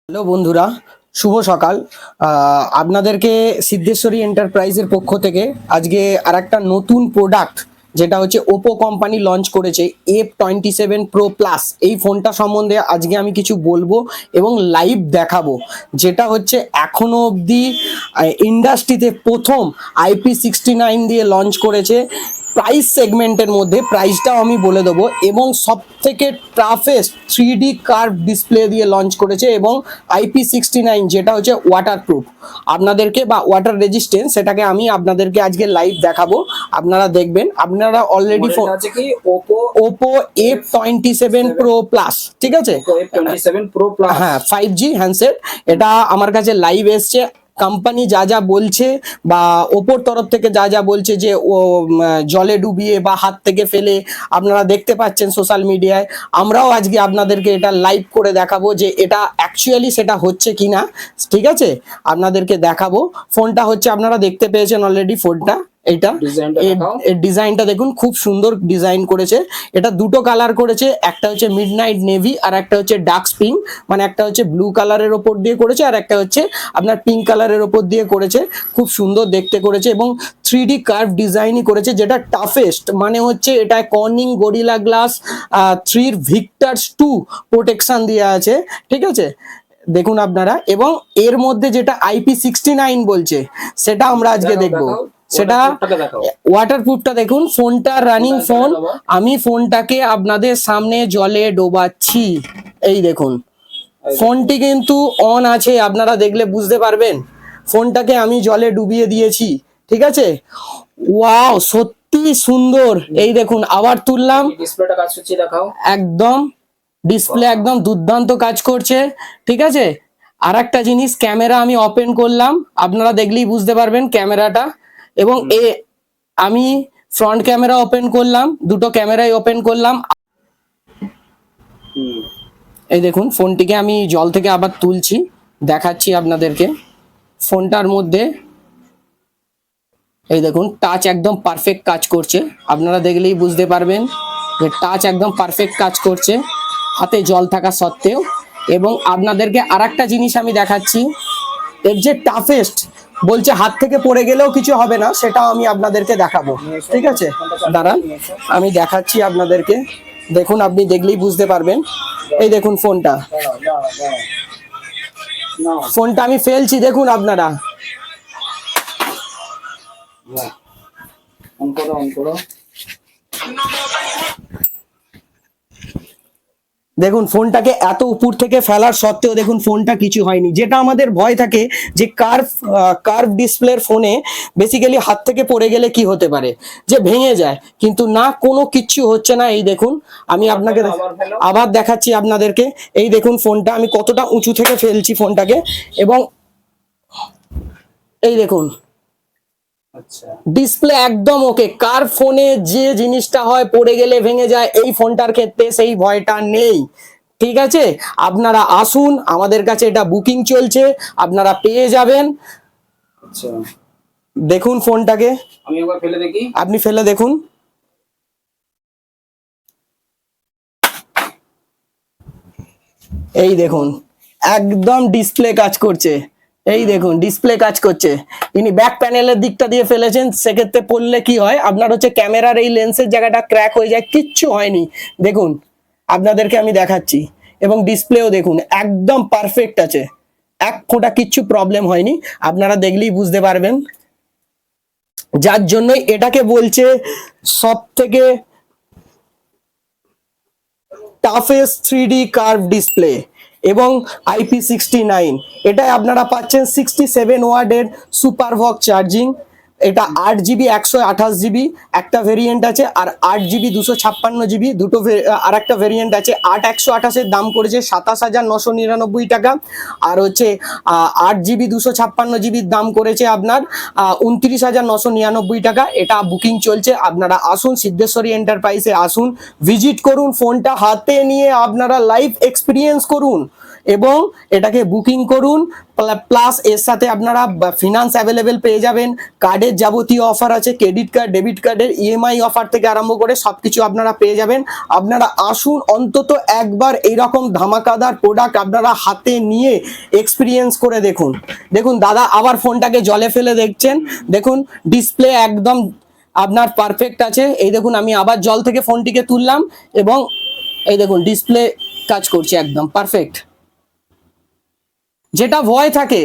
Hello বন্ধুরা, শুভ সকাল। আপনাদেরকে সিদ্ধেশ্বরী এন্টারপ্রাইজের পক্ষ থেকে আজকে আরেকটা নতুন প্রোডাক্ট, যেটা হচ্ছে ওপো কোম্পানি লঞ্চ করেছে F27 Pro Plus। এই ফোনটা সম্বন্ধে আজকে আমি কিছু বলবো এবং লাইভ দেখাবো, যেটা হচ্ছে এখনো অবধি ইন্ডাস্ট্রিতে প্রথম IP69 দিয়ে লঞ্চ করেছে। প্রাইস সেগমেন্টের মধ্যে প্রাইসটাও আমি বলে দেবো, এবং সব থেকে টাফেস্ট 3D কার্ভ ডিসপ্লে দিয়ে লঞ্চ করেছে, এবং IP69 যেটা হচ্ছে ওয়াটারপ্রুফ আপনাদেরকে বা ওয়াটার রেজিস্ট্যান্স, সেটাকে আমি আপনাদেরকে আজকে লাইভ দেখাবো। আপনারা দেখবেন, আপনারা অলরেডি ফোন আছে কি ওপো F27 Pro Plus, ঠিক আছে, F27 Pro Plus। হ্যাঁ, 5G হ্যান্ডসেট। এটা আমার কাছে লাইভ এসছে। কোম্পানি যা যা বলছে বা ওপোর তরফ থেকে যা যা বলছে যে ও জলে ডুবিয়ে বা হাত থেকে ফেলে, আপনারা দেখতে পাচ্ছেন সোশ্যাল মিডিয়ায়। আমরাও আজকে আপনাদেরকে এটা লাইভ করে দেখাবো যে এটা অ্যাকচুয়ালি সেটা হচ্ছে কিনা, ঠিক আছে, আপনাদেরকে দেখাবো। ফোনটা হচ্ছে, আপনারা দেখতে পেয়েছেন অলরেডি ফোনটা। এইটা ডিজাইনটা দেখুন, খুব সুন্দর ডিজাইন করেছে। এটা দুটো কালার করেছে, একটা হচ্ছে মিডনাইট নেভি আর একটা হচ্ছে ডার্ক পিঙ্ক, মানে একটা হচ্ছে ব্লু কালারের ওপর দিয়ে করেছে আর একটা হচ্ছে আপনার পিঙ্ক কালারের ওপর দিয়ে করেছে। খুব সুন্দর দেখতে করেছে এবং 3D কার্ভ ডিজাইনই করেছে, যেটা টাফেস্ট। মানে হচ্ছে এটায় কর্নিং গরিলা গ্লাস 3 ভিক্টার্স 2 প্রোটেকশন দেওয়া আছে, ঠিক আছে, দেখুন আপনারা। এবং এর মধ্যে যেটা IP69 বলছে, সেটা আমরা আজকে দেখবো। সেটা ওয়াটারপ্রুফটা দেখুন, ফোনটা রানিং ফোন। আমি ফোনটাকে আপনাদের সামনে জলে ডোবাচ্ছি, এই দেখুন ফোনটি কিন্তু অন আছে, আপনারা দেখলে বুঝতে পারবেন। ফোনটাকে আমি জলে ডুবিয়ে দিয়েছি, ঠিক আছে। ওয়াও, সত্যি সুন্দর। এই দেখুন, আবার তুললাম, ডিসপ্লেটা কাজ করছে, দেখাও। একদম ডিসপ্লে একদম দুর্দান্ত কাজ করছে, ঠিক আছে। আর একটা জিনিস, ক্যামেরা আমি ওপেন করলাম, আপনারা দেখলেই বুঝতে পারবেন ক্যামেরাটা। এবং আমি ফ্রন্ট ক্যামেরা ওপেন করলাম, দুটো ক্যামেরাই ওপেন করলাম। এই দেখুন, ফোনটিকে আমি জল থেকে আবার তুলছি, দেখাচ্ছি আপনাদেরকে। ফোনটার মধ্যে এই দেখুন, টাচ একদম পারফেক্ট কাজ করছে, আপনারা দেখলেই বুঝতে পারবেন যে টাচ একদম পারফেক্ট কাজ করছে হাতে জল থাকা সত্ত্বেও। এবং আপনাদেরকে আর একটা জিনিস আমি দেখাচ্ছি, এর যে টাফেস্ট বলছে হাত থেকে পড়ে গেলেও কিছু হবে না, সেটাও আমি আপনাদেরকে দেখাবো, ঠিক আছে। দাঁড়ান, আমি দেখাচ্ছি আপনাদেরকে, দেখুন, আপনি দেখলেই বুঝতে পারবেন। এই দেখুন ফোনটা আমি ফেলছি, দেখুন আপনারা। অন করো। দেখুন ফোনটাকে এত উপর থেকে ফেলার সত্ত্বেও দেখুন ফোনটা কিছু হয়নি। যেটা আমাদের ভয় থাকে যে কার্ভ ডিসপ্লের ফোনে বেসিক্যালি হাত থেকে পড়ে গেলে কি হতে পারে, যে ভেঙে যায়, কিন্তু না, কোনো কিচ্ছু হচ্ছে না। এই দেখুন, আমি আপনাকে আবার দেখাচ্ছি আপনাদেরকে। এই দেখুন ফোনটা আমি কতটা উঁচু থেকে ফেলছি ফোনটাকে, এবং এই দেখুন ডিসপ্লে একদম ওকে। কার ফোনে যে জিনিসটা হয় পড়ে গেলে ভেঙে যায়, এই ফোনটার ক্ষেত্রে সেই ভয়টা নেই, ঠিক আছে। আপনারা আসুন, আমাদের কাছে এটা বুকিং চলছে, আপনারা পেয়ে যাবেন। আচ্ছা, দেখুন ফোনটাকে, আমি একবার ফেলে দেখি। আপনি ফেলে দেখুন। এই দেখুন, একদম ডিসপ্লে কাজ করছে। এই দেখুন ডিসপ্লে কাজ করছে। ইনি ব্যাক প্যানেলের দিকটা দিয়ে ফেলেছেন, সেক্ষেত্রে পড়লে কি হয়, আপনার হচ্ছে ক্যামেরার এই লেন্সের জায়গাটা ক্র্যাক হয়ে যায়, কিচ্ছু হয়নি। দেখুন, আপনাদেরকে আমি দেখাচ্ছি। এবং ডিসপ্লেও দেখুন একদম পারফেক্ট আছে, এক ফোঁটা কিচ্ছু প্রবলেম হয়নি, আপনারা দেখলেই বুঝতে পারবেন। যার জন্যই এটাকে বলছে সব থেকে টাফেস্ট 3D কার্ভ ডিসপ্লে। এবং IP69 এটাই আপনারা পাচ্ছেন 67 ওয়াটের সুপারভক চার্জিং। এটা 8GB 128GB একটা ভেরিয়েন্ট আছে, আর 8GB 256GB দুটো আর একটা ভেরিয়েন্ট আছে। 8 128-এর দাম করেছে 27,999 টাকা, আর হচ্ছে 8GB 256GBর দাম করেছে আপনার 29,999 টাকা। এটা বুকিং চলছে, আপনারা আসুন, সিদ্ধেশ্বরী এন্টারপ্রাইজে আসুন, ভিজিট করুন, ফোনটা হাতে নিয়ে আপনারা লাইভ এক্সপিরিয়েন্স করুন। এবং এটাকে বুকিং করুন। প্লাস এর সাথে আপনারা ফিনান্স অ্যাভেলেবেল পেয়ে যাবেন, কার্ডের যাবতীয় অফার আছে, ক্রেডিট কার্ড, ডেবিট কার্ডের ইএমআই অফার থেকে আরম্ভ করে সবকিছু আপনারা পেয়ে যাবেন। আপনারা আসুন, অন্তত একবার এইরকম ধামাকাদার প্রোডাক্ট আপনারা হাতে নিয়ে এক্সপিরিয়েন্স করে দেখুন। দেখুন দাদা আবার ফোনটাকে জলে ফেলে দেখছেন, দেখুন ডিসপ্লে একদম আপনার পারফেক্ট আছে। এই দেখুন আমি আবার জল থেকে ফোনটিকে তুললাম এবং এই দেখুন ডিসপ্লে কাজ করছে একদম পারফেক্ট। যেটা ভয় থাকে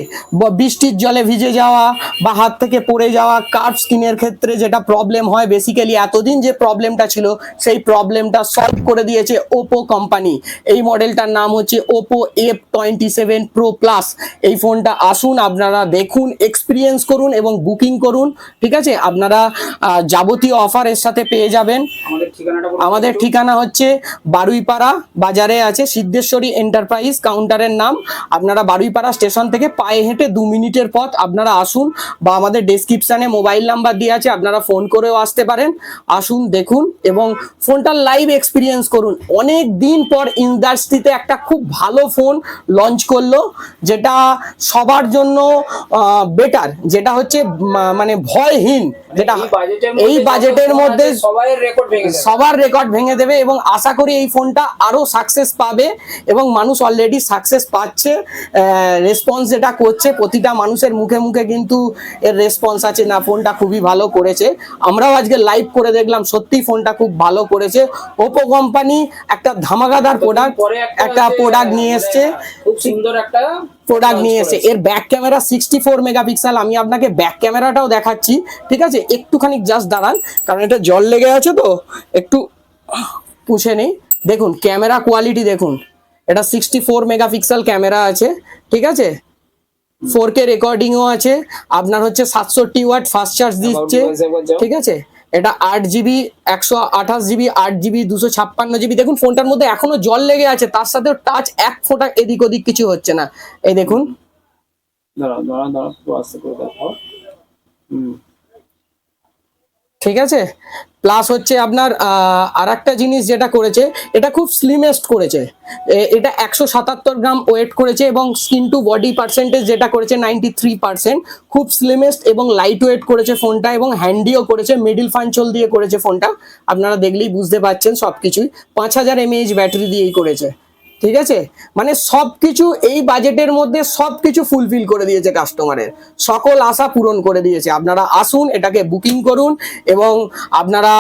বৃষ্টির জলে ভিজে যাওয়া বা হাত থেকে পড়ে যাওয়া, কার্ভ স্ক্রিনের ক্ষেত্রে যেটা প্রবলেম হয়, বেসিক্যালি এতদিন যে প্রবলেমটা ছিল সেই প্রবলেমটা সলভ করে দিয়েছে ওপো কোম্পানি। এই মডেলটার নাম হচ্ছে ওপো F27 Pro Plus। এই ফোনটা আসুন, আপনারা দেখুন, এক্সপিরিয়েন্স করুন এবং বুকিং করুন। ঠিক আছে, আপনারা যাবতীয় অফার এর সাথে পেয়ে যাবেন। আমাদের ঠিকানা হচ্ছে বারুইপাড়া বাজারে আছে, সিদ্ধেশ্বরী এন্টারপ্রাইজ কাউন্টারের নাম। আপনারা বারুইপাড়া স্টেশন থেকে পায়ে হেঁটে 2 মিনিটের পথ, আপনারা আসুন, বা আমাদের ডেসক্রিপশনে মোবাইল নাম্বার দিয়ে আছে, আপনারা ফোন করেও আসতে পারেন। আসুন, দেখুন এবং ফোনটার লাইভ এক্সপিরিয়েন্স করুন। অনেক দিন পর ইন্ডাস্ট্রিতে একটা খুব ভালো ফোন লঞ্চ করলো, যেটা সবার জন্য বেটার, যেটা হচ্ছে মানে ভয়হীন, যেটা এই বাজেটের মধ্যে সবার রেকর্ড ভেঙে দেবে এবং আশা করি এই ফোনটা আরো সাকসেস পাবে এবং মানুষ অলরেডি সাকসেস পাচ্ছে। রেসপন্স যেটা করছে প্রতিটা মানুষের মুখে মুখে কিন্তু এর রেসপন্স আছে, না ফোনটা খুবই ভালো করেছে। আমরাও আজকে লাইভ করে দেখলাম, সত্যি ফোনটা খুব ভালো করেছে। ওপো কোম্পানি একটা ধামাকাদার প্রোডাক্ট নিয়ে এসছে, খুব সুন্দর একটা প্রোডাক্ট নিয়ে এসে। এর ব্যাক ক্যামেরা 64 মেগাপিক্সেল। আমি আপনাকে ব্যাক ক্যামেরাটাও দেখাচ্ছি, ঠিক আছে? একটুখানি জাস্ট দাঁড়ান, কারণ এটা জল লেগে আছে তো, একটু পুছে নেই। দেখুন ক্যামেরা কোয়ালিটি দেখুন, এটা 64 মেগাপিক্সেল ক্যামেরা আছে, ঠিক আছে? 4K রেকর্ডিংও আছে। আপনার হচ্ছে 760 ওয়াট ফাস্ট চার্জ দিচ্ছে, ঠিক আছে? এটা 8GB 128GB 8GB 256GB। দেখুন ফোনটার মধ্যে এখনো জল লেগে আছে, তার সাথে টাচ এক ফোঁটা এদিক ওদিক কিছু হচ্ছে না। এই দেখুন, ঠিক আছে? প্লাস হচ্ছে আপনার আর একটা জিনিস যেটা করেছে, এটা খুব স্লিমেস্ট করেছে। এটা 177 গ্রাম ওয়েট করেছে এবং স্কিন টু বডি পার্সেন্টেজ যেটা করেছে 93%। খুব স্লিমেস্ট এবং লাইট ওয়েট করেছে ফোনটা এবং হ্যান্ডিও করেছে, মিডিল ফাঞ্চল দিয়ে করেছে ফোনটা। আপনারা দেখলেই বুঝতে পারছেন সবকিছুই। 5000 mAh ব্যাটারি দিয়েই করেছে, ঠিক আছে? মানে সবকিছু এই বাজেটের মধ্যে সবকিছু ফুলফিল করে দিয়েছে, কাস্টমারের সকল আশা পূরণ করে দিয়েছে। আপনারা আসুন, এটাকে বুকিং করুন এবং আপনারা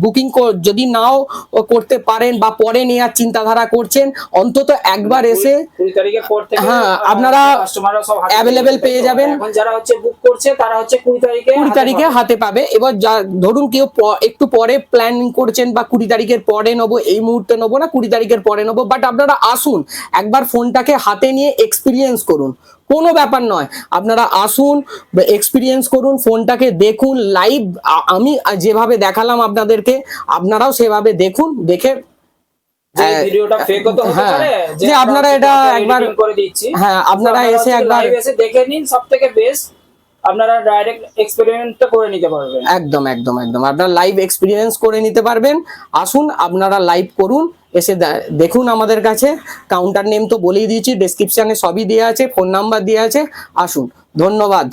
বুকিং যদি নাও করতে পারেন বা পরে নেওয়ার চিন্তাধারা করছেন, অন্তত একবার এসে 20 তারিখের পর থেকে হ্যাঁ আপনারা অ্যাভেলেবেল পেয়ে যাবেন। এখন যারা হচ্ছে বুক করছে তারা হচ্ছে 20 তারিখে হাতে পাবে। এবার ধরুন কেউ একটু পরে প্ল্যানিং করছেন বা 20 তারিখের পরে নেবো, এই মুহূর্তে নেবো না, 20 তারিখের পরে নেবো, বাট আপনারা আসুন, একবার ফোনটাকে হাতে নিয়ে এক্সপিরিয়েন্স করুন, কোনো ব্যাপার নয়। আপনারা আসুন, এক্সপিরিয়েন্স করুন, ফোনটাকে দেখুন লাইভ। আমি যেভাবে দেখালাম আপনাদেরকে, আপনারাও সেভাবে দেখুন, দেখে ভিডিওটা ফেক হতে পারে যে আপনারা এটা একবার করে দিচ্ছি। হ্যাঁ আপনারা এসে একবার এসে দেখে নিন, সবথেকে বেস্ট আপনারা ডাইরেক্ট এক্সপেরিমেন্টটা করে নিতে পারবেন। একদম একদম একদম আপনারা লাইভ এক্সপিরিয়েন্স করে নিতে পারবেন। আসুন, আপনারা লাইভ করুন, এসে দেখুন। আমাদের কাছে কাউন্টার নেম তো বলেই দিয়েছি, ডেসক্রিপশনে সবই দেওয়া আছে, ফোন নাম্বার দেওয়া আছে। আসুন, ধন্যবাদ।